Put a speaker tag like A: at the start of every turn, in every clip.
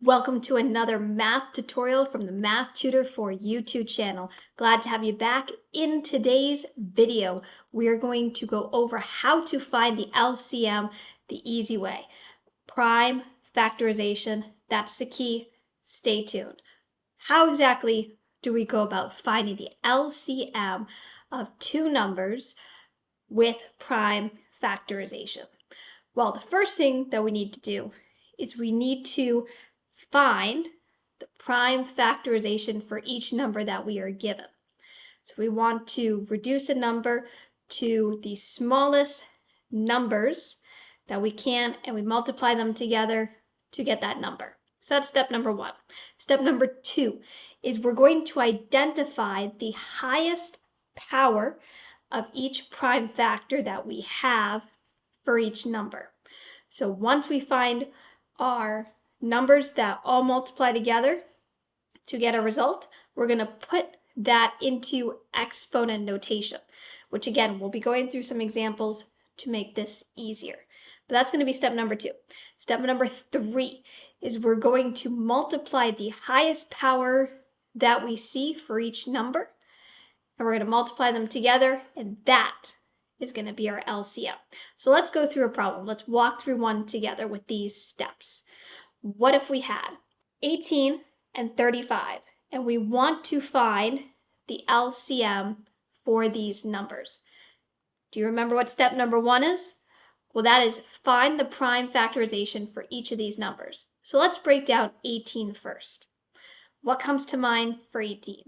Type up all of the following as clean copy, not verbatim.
A: Welcome to another math tutorial from the Math Tutor For You YouTube channel. Glad to have you back. In today's video, we are going to go over how to find the LCM the easy way. Prime factorization, that's the key. Stay tuned. How exactly do we go about finding the LCM of two numbers with prime factorization? Well, the first thing that we need to do is we need to find the prime factorization for each number that we are given. So we want to reduce a number to the smallest numbers that we can, and we multiply them together to get that number. So that's step number one. Step number two is we're going to identify the highest power of each prime factor that we have for each number. So once we find our numbers that all multiply together to get a result, we're going to put that into exponent notation, which again, we'll be going through some examples to make this easier. But that's going to be step number two. Step number three is we're going to multiply the highest power that we see for each number, and we're going to multiply them together, and that is going to be our LCM. So let's go through a problem. Let's walk through one together with these steps. What if we had 18 and 35, and we want to find the LCM for these numbers? Do you remember what step number one is? Well, that is find the prime factorization for each of these numbers. So let's break down 18 first. What comes to mind for 18?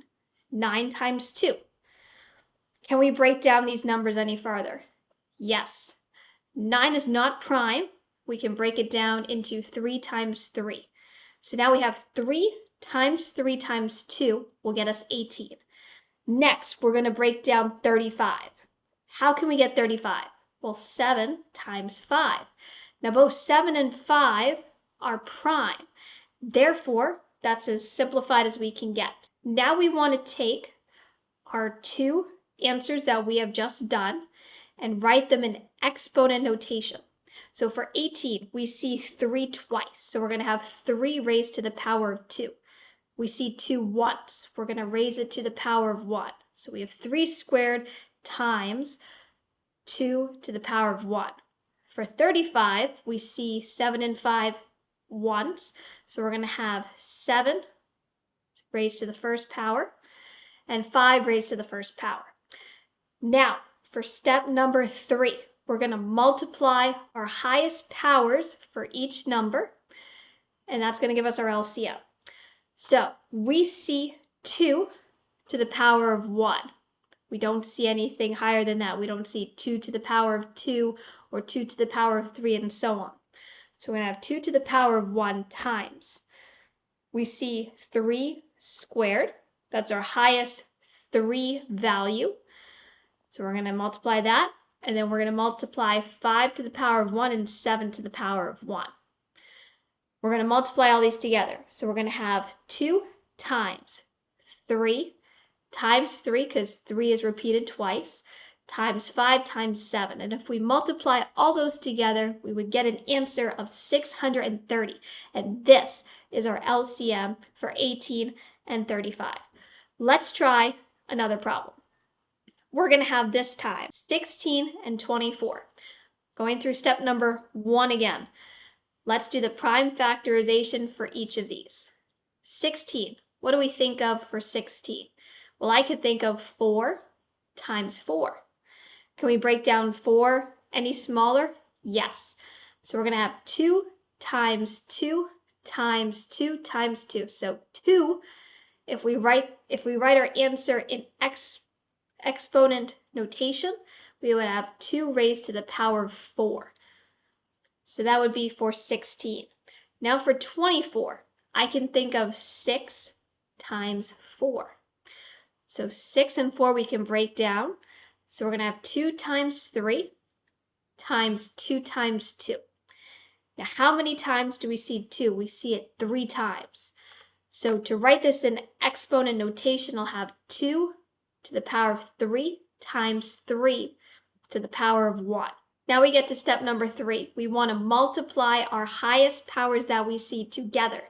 A: 9 times 2. Can we break down these numbers any farther? Yes. 9 is not prime. We can break it down into 3 times 3. So now we have 3 times 3 times 2 will get us 18. Next, we're going to break down 35. How can we get 35? Well, 7 times 5. Now both 7 and 5 are prime. Therefore, that's as simplified as we can get. Now we want to take our two answers that we have just done and write them in exponent notation. So for 18, we see 3 twice. So we're going to have 3 raised to the power of 2. We see 2 once. We're going to raise it to the power of 1. So we have 3 squared times 2 to the power of 1. For 35, we see 7 and 5 once. So we're going to have 7 raised to the first power and 5 raised to the first power. Now, for step number 3, we're going to multiply our highest powers for each number, and that's going to give us our LCM. So we see 2 to the power of 1. We don't see anything higher than that. We don't see 2 to the power of 2 or 2 to the power of 3 and so on. So we're going to have 2 to the power of 1 times. We see 3 squared. That's our highest 3 value. So we're going to multiply that, and then we're going to multiply 5 to the power of 1 and 7 to the power of 1. We're going to multiply all these together. So we're going to have 2 times 3 times 3, because 3 is repeated twice, times 5 times 7. And if we multiply all those together, we would get an answer of 630. And this is our LCM for 18 and 35. Let's try another problem. We're going to have this time 16 and 24. Going through step number 1 again. Let's do the prime factorization for each of these. 16. What do we think of for 16? Well, I could think of 4 times 4. Can we break down 4 any smaller? Yes. So we're going to have 2 times 2 times 2 times 2. So 2, if we write our answer in exponent notation, we would have 2 raised to the power of 4. So that would be for 16. Now for 24, I can think of 6 times 4. So 6 and 4 we can break down. So we're going to have 2 times 3 times 2 times 2. Now how many times do we see 2? We see it 3 times. So to write this in exponent notation, I'll have 2 to the power of 3 times 3 to the power of 1. Now we get to step number 3. We want to multiply our highest powers that we see together.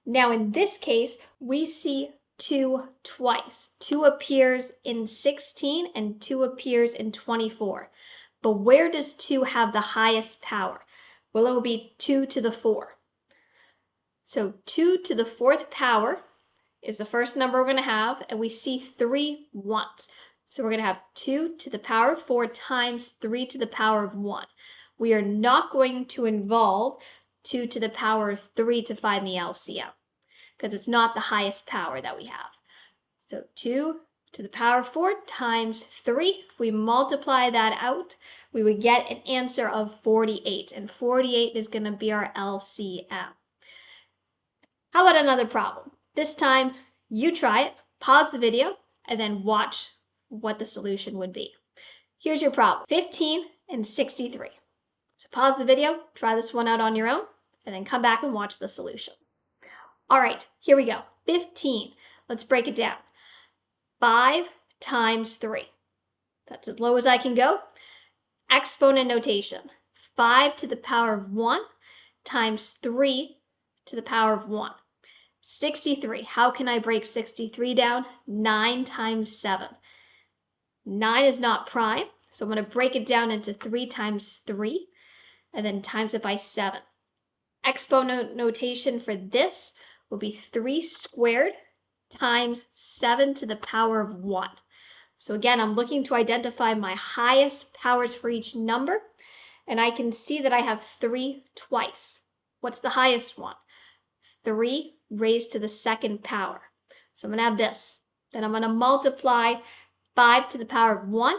A: Now in this case, we see 2 twice. 2 appears in 16 and 2 appears in 24. But where does 2 have the highest power? Well, it will be 2 to the 4. So 2 to the 4th power is the first number we're going to have, and we see 3 once. So we're going to have 2 to the power of 4 times 3 to the power of 1. We are not going to involve 2 to the power of 3 to find the LCM, because it's not the highest power that we have. So 2 to the power of 4 times 3, if we multiply that out, we would get an answer of 48, and 48 is going to be our LCM. How about another problem? This time, you try it, pause the video, and then watch what the solution would be. Here's your problem, 15 and 63. So pause the video, try this one out on your own, and then come back and watch the solution. All right, here we go. 15. Let's break it down. 5 times 3. That's as low as I can go. Exponent notation. 5 to the power of 1 times 3 to the power of 1. 63. How can I break 63 down? 9 times 7. 9 is not prime, so I'm going to break it down into 3 times 3, and then times it by 7. Exponent notation for this will be 3 squared times 7 to the power of 1. So again, I'm looking to identify my highest powers for each number, and I can see that I have 3 twice. What's the highest one? 3 raised to the 2nd power. So I'm going to have this. Then I'm going to multiply 5 to the power of 1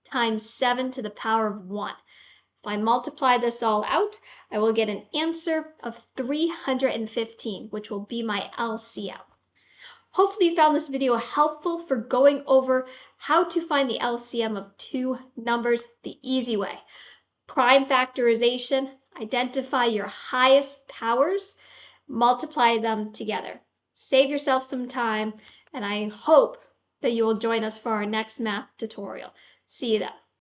A: times 7 to the power of 1. If I multiply this all out, I will get an answer of 315, which will be my LCM. Hopefully you found this video helpful for going over how to find the LCM of 2 numbers the easy way. Prime factorization, identify your highest powers, multiply them together. Save yourself some time, and I hope that you will join us for our next math tutorial. See you then.